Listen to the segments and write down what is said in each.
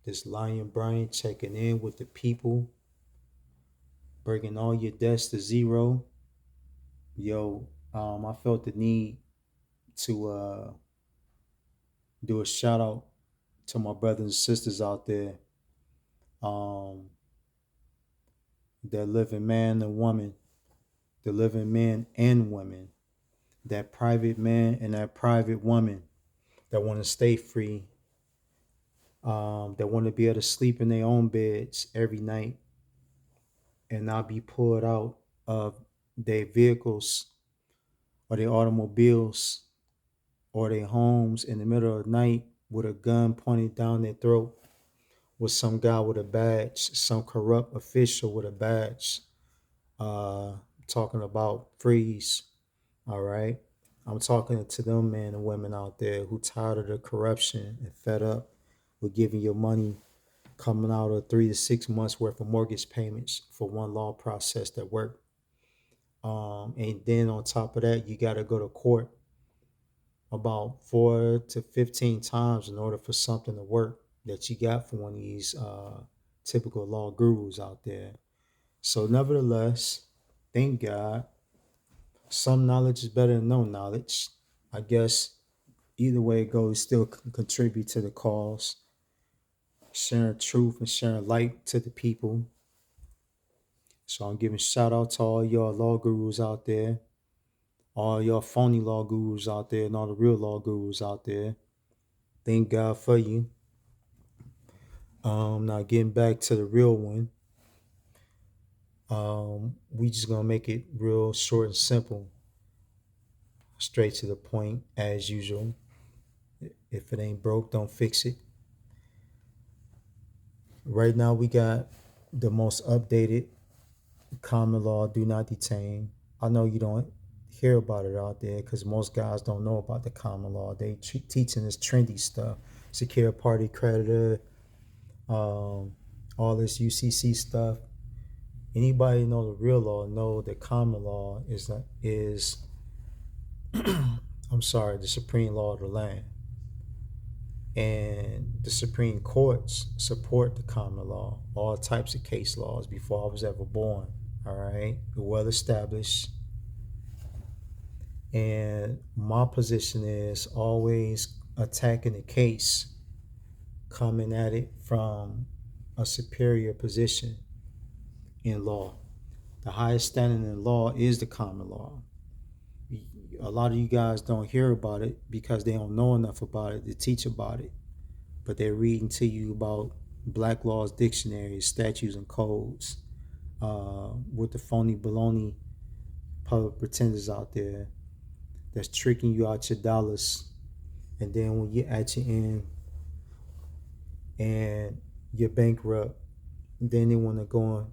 This Lion Brian checking in with the people, bringing all your debts to zero. Yo, I felt the need to do a shout out to my brothers and sisters out there, um, that living man and woman, the living men and women, that private man and that private woman that want to stay free, that want to be able to sleep in their own beds every night and not be pulled out of their vehicles or their automobiles or their homes in the middle of the night with a gun pointed down their throat, with some guy with a badge, some corrupt official with a badge, uh, talking about freeze. All right. I'm talking to them men and women out there who tired of the corruption and fed up with giving your money coming out of 3 to 6 months worth of mortgage payments for one law process that worked. And then on top of that, you got to go to court about 4 to 15 times in order for something to work that you got from one of these typical law gurus out there. So, nevertheless, thank God, some knowledge is better than no knowledge. I guess either way it goes, still contribute to the cause, sharing truth and sharing light to the people. So I'm giving shout out to all y'all law gurus out there, all y'all phony law gurus out there, and all the real law gurus out there. Thank God for you. Now getting back to the real one. We just gonna make it real short and simple, straight to the point as usual. If it ain't broke, don't fix it. Right now we got the most updated common law do not detain. I know you don't hear about it out there because most guys don't know about the common law. They teaching this trendy stuff, secure party creditor, um, all this UCC stuff. Anybody know the real law know that common law is I'm sorry, the supreme law of the land. And the Supreme Courts support the common law, all types of case laws before I was ever born. All right, well established. And my position is always attacking the case, coming at it from a superior position in law. The highest standing in law is the common law. A lot of you guys don't hear about it because they don't know enough about it to teach about it. But they're reading to you about Black Laws dictionaries, statutes, and codes, with the phony baloney public pretenders out there that's tricking you out your dollars. And then when you're at your end and you're bankrupt, then they want to go on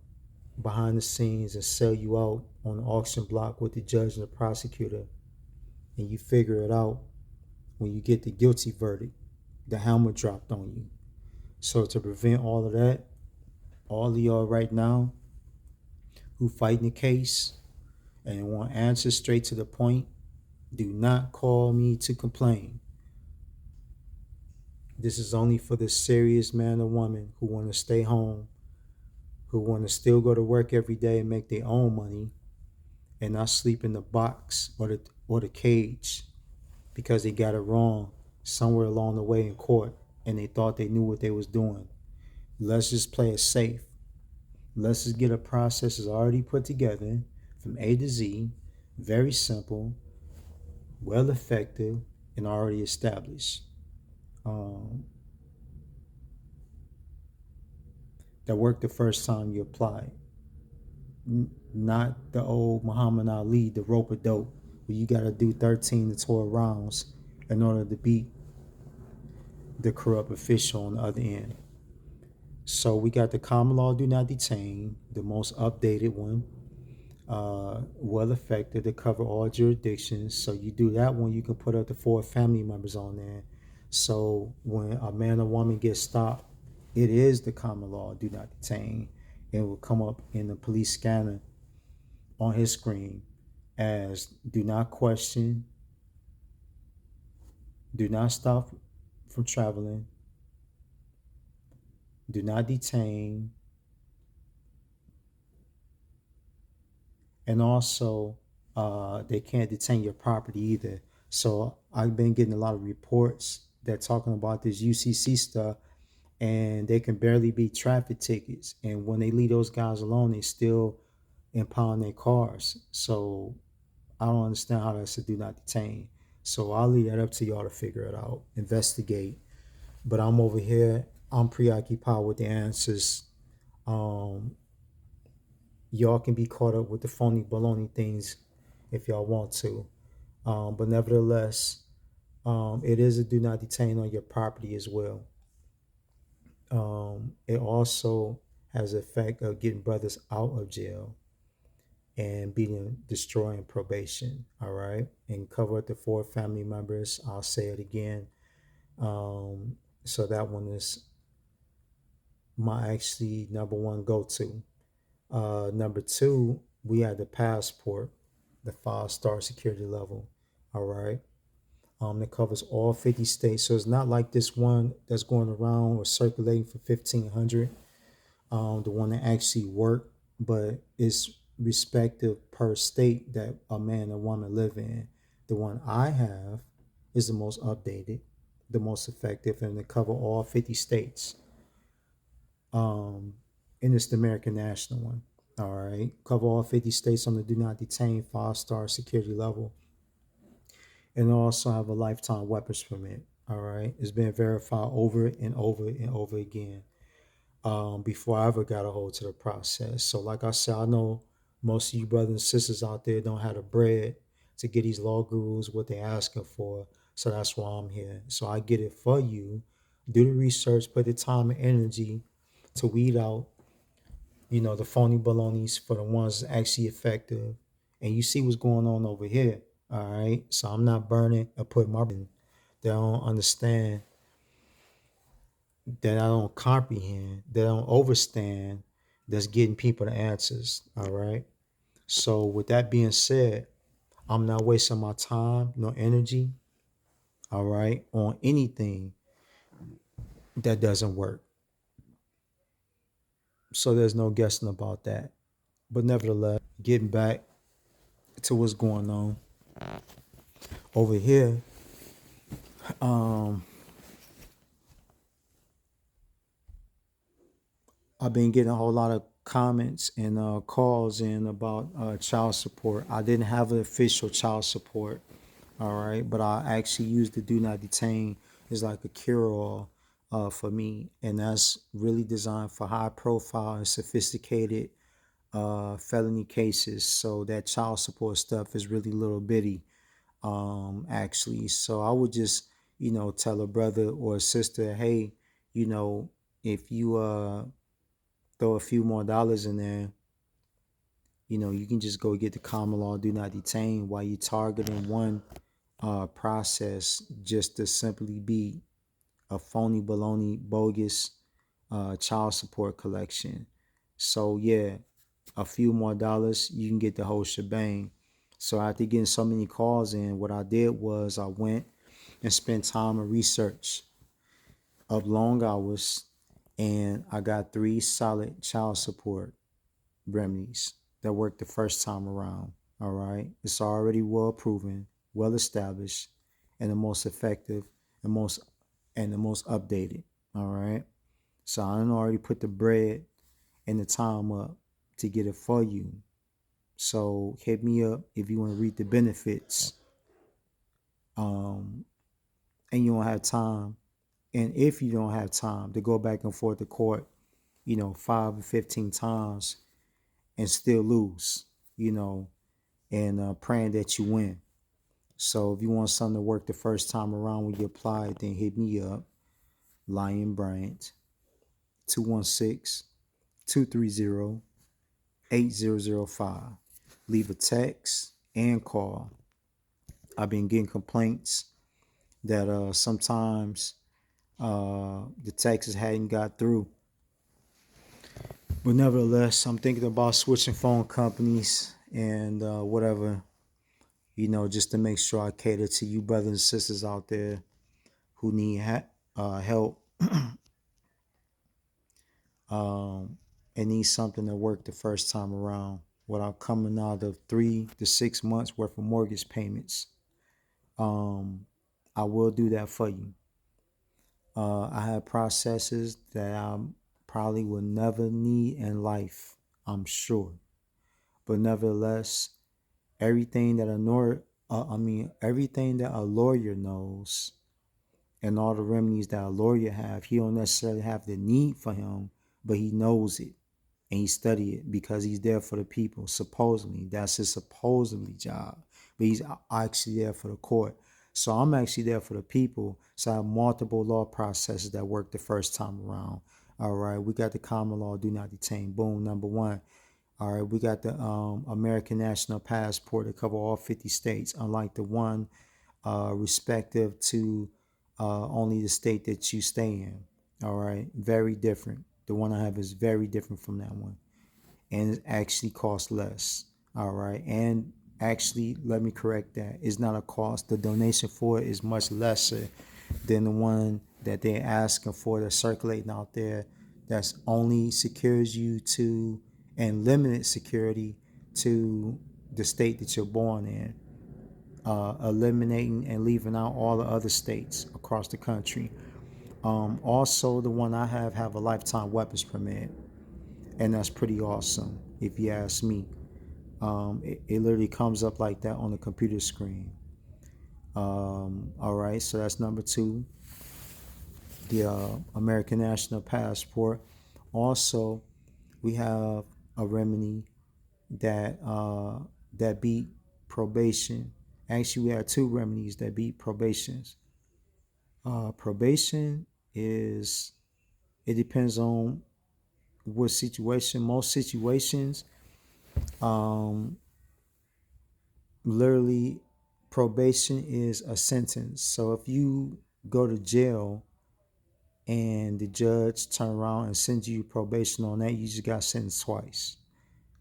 behind the scenes and sell you out on the auction block with the judge and the prosecutor. And you figure it out when you get the guilty verdict, the hammer dropped on you. So to prevent all of that, all of y'all right now who fighting the case and want answers straight to the point, do not call me to complain. This is only for the serious man or woman who want to stay home, who want to still go to work every day and make their own money and not sleep in the box or the cage because they got it wrong somewhere along the way in court and they thought they knew what they was doing. Let's just play it safe. Let's just get a process that's already put together from A to Z, very simple, well effective, and already established. Um, that worked the first time you applied. Not the old Muhammad Ali, the rope a dope, where you got to do 13 to 12 rounds in order to beat the corrupt official on the other end. So we got the common law do not detain, the most updated one, well effective to cover all jurisdictions. So you do that one, you can put up to 4 family members on there. So when a man or woman gets stopped, it is the common law do not detain. It will come up in the police scanner on his screen as do not question, do not stop from traveling, do not detain, and also they can't detain your property either. So I've been getting a lot of reports that talking about this UCC stuff, and they can barely beat traffic tickets. And when they leave those guys alone, they still impound their cars. So I don't understand how that's a do not detain. So I'll leave that up to y'all to figure it out, investigate. But I'm over here. I'm preoccupied with the answers. Um, y'all can be caught up with the phony baloney things if y'all want to. But nevertheless, it is a do not detain on your property as well. It also has the effect of getting brothers out of jail and beating, destroying probation. All right, and cover up the 4 family members. I'll say it again. So that one is my actually number one go to. Number two, we had the passport, the 5-star security level. All right. That covers all 50 states. So it's not like this one that's going around or circulating for 1,500, the one that actually worked, but it's respective per state that a man and woman live in. The one I have is the most updated, the most effective, and to cover all 50 states. Um, and it's the American National one. All right. Cover all 50 states on the do not detain 5-star security level. And also have a lifetime weapons permit. All right. It's been verified over and over and over again, before I ever got a hold to the process. So, like I said, I know most of you brothers and sisters out there don't have the bread to get these law gurus what they're asking for. So that's why I'm here. So I get it for you. Do the research, put the time and energy to weed out, the phony balonies for the ones that's actually effective. And you see what's going on over here. All right. So I'm not burning or putting my they don't understand, that I don't comprehend, that I don't overstand, that's getting people the answers. All right. So with that being said, I'm not wasting my time nor energy, all right, on anything that doesn't work. So there's no guessing about that. But nevertheless, getting back to what's going on over here, um, I've been getting a whole lot of comments and calls in about child support. I didn't have an official child support, all right, but I actually used the do not detain as like a cure-all for me, and that's really designed for high profile and sophisticated felony cases. So that child support stuff is really little bitty, actually. So I would just, tell a brother or a sister, hey, you know, if you throw a few more dollars in there, you can just go get the common law do not detain while you're targeting one process just to simply be a phony, baloney, bogus child support collection. So yeah, a few more dollars, you can get the whole shebang. So after getting so many calls in, what I did was I went and spent time and research of long hours, and I got 3 solid child support remedies that worked the first time around. All right. It's already well proven, well established, and the most effective and the most updated. All right. So I done already put the bread and the time up to get it for you. So hit me up if you want to read the benefits. Um, and you don't have time. And if you don't have time to go back and forth to court, 5 or 15 times and still lose, and praying that you win. So if you want something to work the first time around when you apply it, then hit me up, Lion Bryant, 216-230-8005. Leave a text and call. I've been getting complaints that sometimes the texts hadn't got through. But nevertheless, I'm thinking about switching phone companies and whatever, just to make sure I cater to you brothers and sisters out there who need help Um, it needs something to work the first time around without coming out of 3 to 6 months worth of mortgage payments. Um, I will do that for you. I have processes that I probably will never need in life, I'm sure. But nevertheless, everything that everything that a lawyer knows and all the remedies that a lawyer have, he don't necessarily have the need for him, but he knows it and he study it because he's there for the people. Supposedly, that's his supposedly job, but he's actually there for the court. So I'm actually there for the people. So I have multiple law processes that work the first time around. All right, we got the common law, do not detain. Boom, number one. All right, we got the American National Passport to cover all 50 states, unlike the one respective to only the state that you stay in. All right, very different. The one I have is very different from that one, and it actually costs less. All right, and actually, let me correct that. It's not a cost. The donation for it is much lesser than the one that they're asking for that's circulating out there. That's only secures you to and limited security to the state that you're born in, eliminating and leaving out all the other states across the country. Also, the one I have a lifetime weapons permit, and that's pretty awesome if you ask me. It literally comes up like that on the computer screen. All right, so that's number two, the American National Passport. Also, we have a remedy that beat probation. Actually, we have two remedies that beat probations. Probation is, it depends on what situation. Most situations, um, literally, probation is a sentence. So if you go to jail and the judge turn around and sends you probation on that, you just got sentenced twice.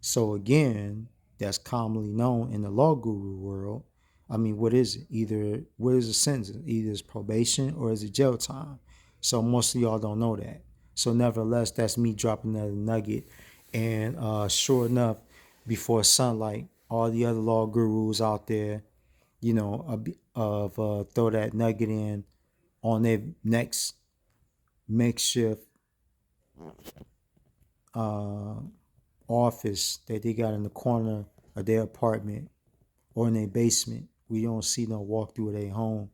So again, that's commonly known in the law guru world. I mean, what is it? Either what is a sentence? Either it's probation or is it jail time. So most of y'all don't know that. So nevertheless, that's me dropping that nugget. And sure enough, before sunlight, all the other law gurus out there, throw that nugget in on their next makeshift uh, office that they got in the corner of their apartment or in their basement. We don't see no walkthrough of their home.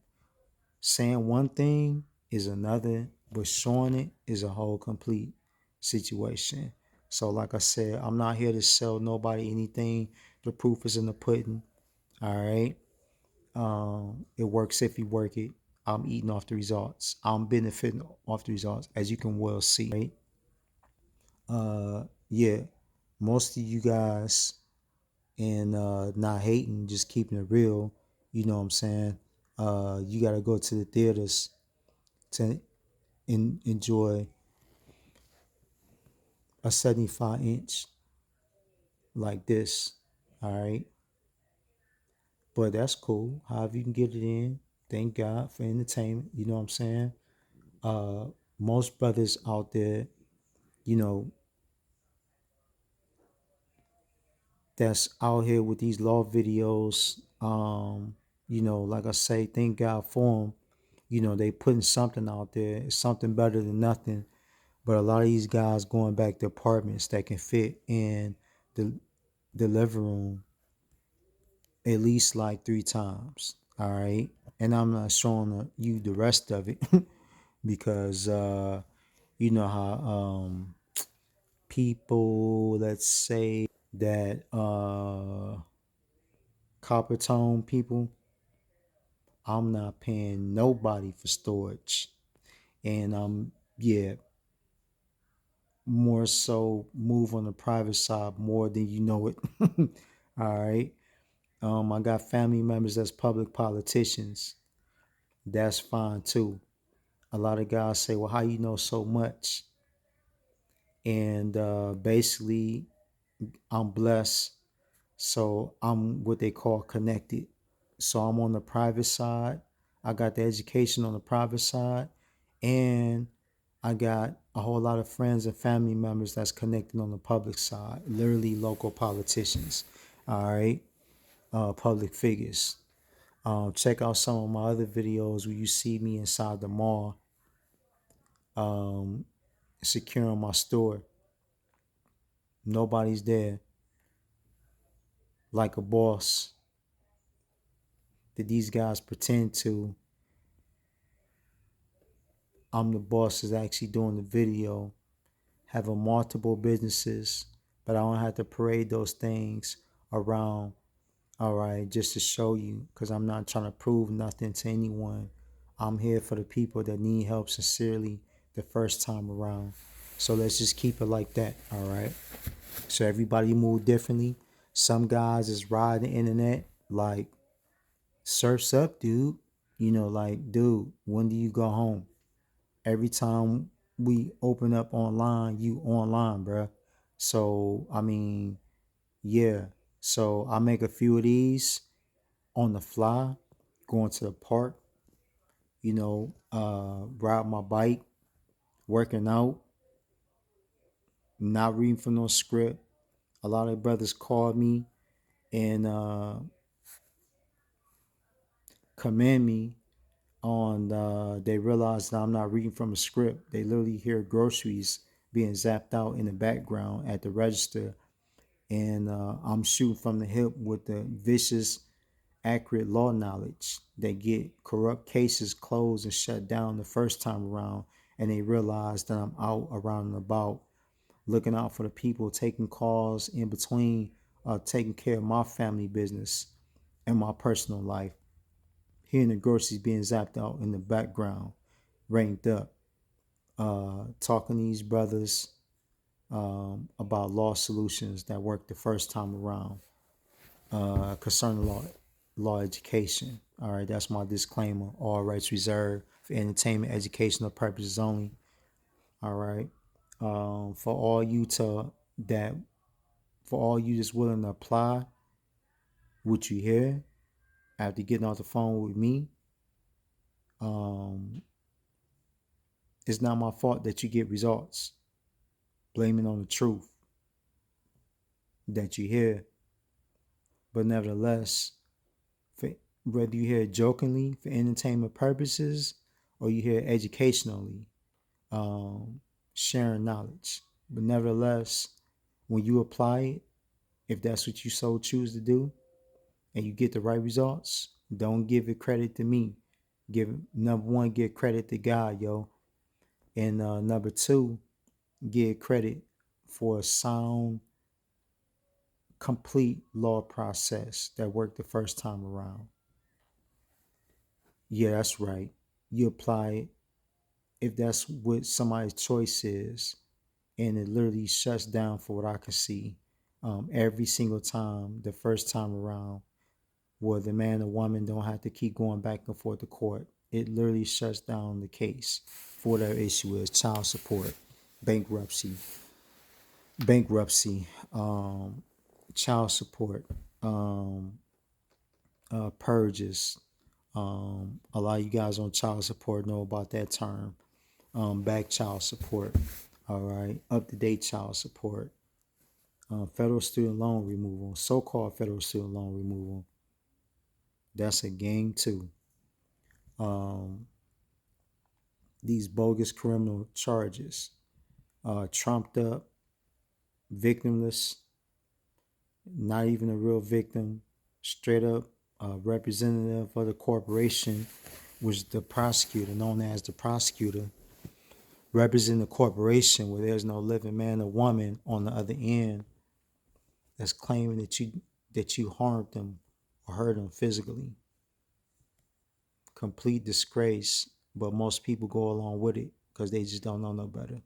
Saying one thing is another, but showing it is a whole complete situation. So, like I said, I'm not here to sell nobody anything. The proof is in the pudding. All right. It works if you work it. I'm eating off the results. I'm benefiting off the results, as you can well see. Right? Yeah. Most of you guys and not hating, just keeping it real. You know what I'm saying? You got to go to the theaters to enjoy a 75-inch like this. All right. But that's cool. However, you can get it in. Thank God for entertainment. You know what I'm saying? Uh, most brothers out there, you know, that's out here with these law videos. Like I say, thank God for them. They putting something out there. It's something better than nothing. But a lot of these guys going back to apartments that can fit in the the living room at least like 3 times. All right. And I'm not showing you the rest of it because you know how people, let's say that copper tone people, I'm not paying nobody for storage. And yeah, more so move on the private side more than you know it. All right. I got family members that's public politicians. That's fine too. A lot of guys say, well, how you know so much? And basically, I'm blessed. So I'm what they call connected. So I'm on the private side. I got the education on the private side. And I got a whole lot of friends and family members that's connected on the public side, literally local politicians. All right, public figures. Check out some of my other videos where you see me inside the mall, um, securing my store. Nobody's there, like a boss that these guys pretend to. I'm the boss is actually doing the video, having multiple businesses, but I don't have to parade those things around, all right, just to show you, because I'm not trying to prove nothing to anyone. I'm here for the people that need help sincerely the first time around. So let's just keep it like that, all right? So everybody move differently. Some guys is riding the internet like, surf's up, dude. You know, like, dude, when do you go home? Every time we open up online, you online, bruh. So, I mean, yeah. So I make a few of these on the fly, going to the park, ride my bike, working out, not reading from no script. A lot of brothers called me and commend me on they realize that I'm not reading from a script. They literally hear groceries being zapped out in the background at the register, and I'm shooting from the hip with the vicious, accurate law knowledge. They get corrupt cases closed and shut down the first time around, and they realize that I'm out around and about, looking out for the people, taking calls in between, taking care of my family business and my personal life, hearing the groceries being zapped out in the background, ranked up, talking to these brothers about law solutions that work the first time around, concerning law education. All right, that's my disclaimer. All rights reserved for entertainment, educational purposes only. All right, for all you to that, for all you that's willing to apply what you hear after getting off the phone with me, um, it's not my fault that you get results. Blame it on the truth that you hear. But nevertheless, for, whether you hear it jokingly for entertainment purposes or you hear it educationally, um, sharing knowledge. But nevertheless, when you apply it, if that's what you so choose to do, and you get the right results, don't give it credit to me. Give number one, give credit to God, yo, and number two, give credit for a sound, complete law process that worked the first time around. Yeah, that's right. You apply it if that's what somebody's choice is, and it literally shuts down for what I can see every single time, the first time around, where the man or woman don't have to keep going back and forth to court. It literally shuts down the case for whatever issue is: child support, bankruptcy, bankruptcy, child support, um, purges. A lot of you guys on child support know about that term. Back child support, all right, up to date child support, federal student loan removal, so called federal student loan removal. That's a game too. Um, these bogus criminal charges, trumped up, victimless, not even a real victim, straight up representative of the corporation, was the prosecutor, known as the prosecutor, representing the corporation where there's no living man or woman on the other end that's claiming that you harmed them or hurt them physically. Complete disgrace, but most people go along with it because they just don't know no better.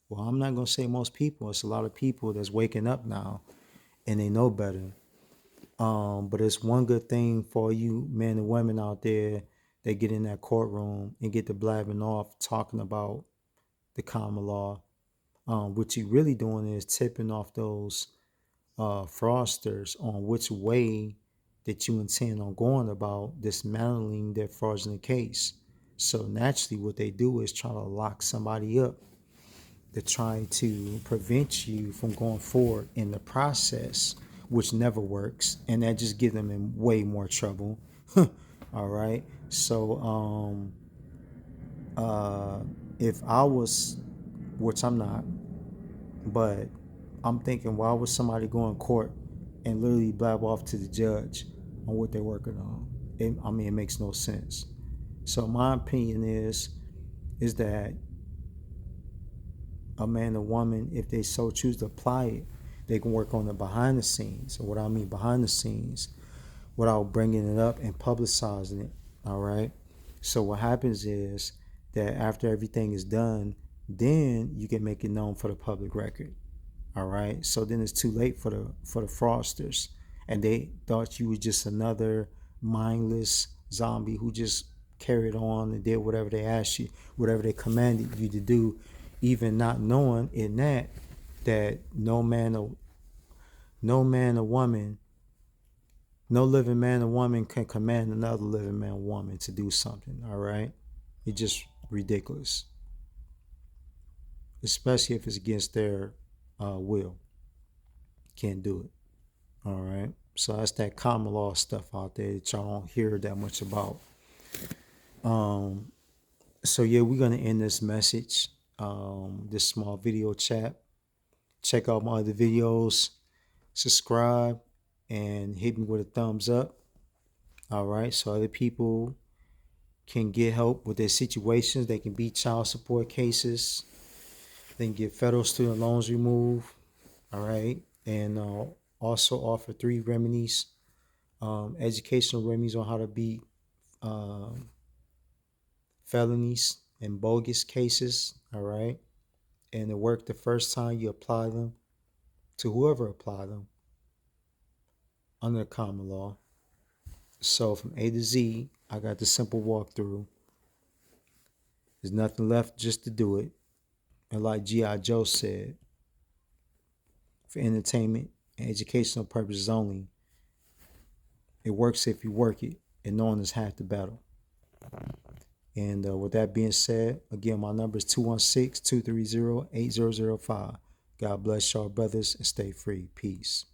Well, I'm not gonna say most people. It's a lot of people that's waking up now and they know better. But it's one good thing for you men and women out there that get in that courtroom and get to blabbing off talking about the common law. What you really doing is tipping off those fraudsters on which way that you intend on going about dismantling their fraudulent case. So naturally, what they do is try to lock somebody up They're trying to prevent you from going forward in the process, which never works, and that just gives them in way more trouble. All right. So if I was, which I'm not, but I'm thinking, why would somebody go in court and literally blab off to the judge on what they're working on? I mean, it makes no sense. So my opinion is that a man or woman, if they so choose to apply it, they can work on it behind the scenes. And what I mean behind the scenes, without bringing it up and publicizing it. All right. So what happens is that after everything is done, then you can make it known for the public record. All right. So then it's too late for the fraudsters, and they thought you was just another mindless zombie who just carried on and did whatever they asked you, whatever they commanded you to do, even not knowing in that no man or woman, no living man or woman can command another living man or woman to do something. All right. It's just ridiculous, especially if it's against their will. Can't do it. All right. So that's that common law stuff out there that y'all don't hear that much about. So yeah, we're gonna end this message, this small video chat. Check out my other videos, subscribe, and hit me with a thumbs up. All right, so other people can get help with their situations. They can beat child support cases. They can get federal student loans removed. All right, and also offer 3 remedies, educational remedies on how to beat felonies and bogus cases. All right, and it worked the first time you apply them to whoever apply them under the common law. So from A to Z, I got the simple walkthrough. There's nothing left just to do it. And like G.I. Joe said, for entertainment and educational purposes only, it works if you work it, and knowing is half the battle. And with that being said, again, my number is 216-230-8005. God bless y'all, brothers, and stay free. Peace.